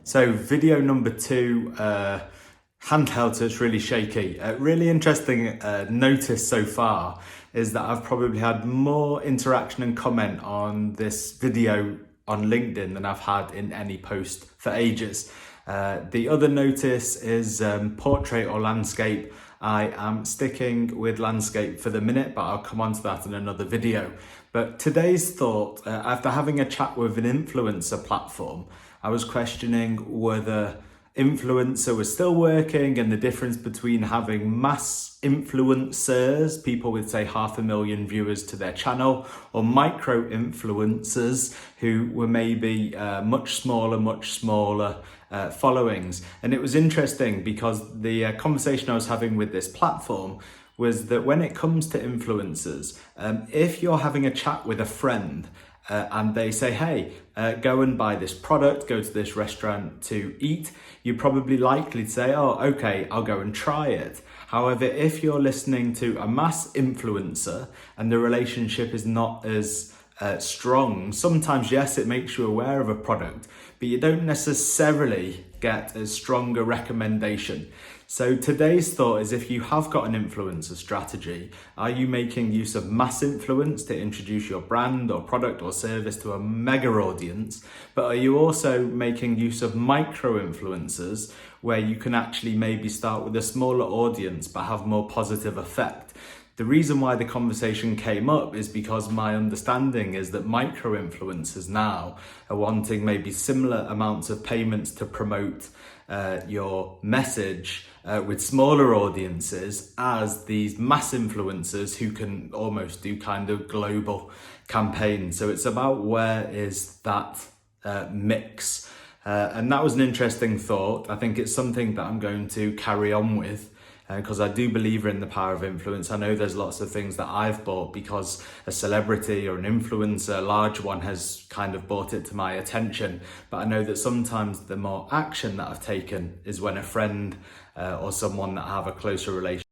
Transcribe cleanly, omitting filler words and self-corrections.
So video number 2, handheld, so it's really shaky. Really interesting notice so far is that I've probably had more interaction and comment on this video on LinkedIn than I've had in any post for ages. The other notice is portrait or landscape. I am sticking with landscape for the minute, but I'll come on to that in another video. But today's thought, after having a chat with an influencer platform, I was questioning whether influencer was still working and the difference between having mass influencers, people with say 500,000 viewers to their channel, or micro influencers who were maybe much smaller followings. And it was interesting because the conversation I was having with this platform was that when it comes to influencers, if you're having a chat with a friend and they say, hey, go and buy this product, go to this restaurant to eat, you're probably likely to say, oh, okay, I'll go and try it. However, if you're listening to a mass influencer and the relationship is not as strong, sometimes, yes, it makes you aware of a product, but you don't necessarily get as strong a recommendation. So today's thought is, if you have got an influencer strategy, are you making use of mass influence to introduce your brand or product or service to a mega audience? But are you also making use of micro influencers where you can actually maybe start with a smaller audience but have more positive effect? The reason why the conversation came up is because my understanding is that micro influencers now are wanting maybe similar amounts of payments to promote your message with smaller audiences as these mass influencers who can almost do kind of global campaigns. So it's about where is that mix. And that was an interesting thought. I think it's something that I'm going to carry on with, because I do believe in the power of influence. I know there's lots of things that I've bought because a celebrity or an influencer, a large one, has kind of brought it to my attention. But I know that sometimes the more action that I've taken is when a friend or someone that I have a closer relationship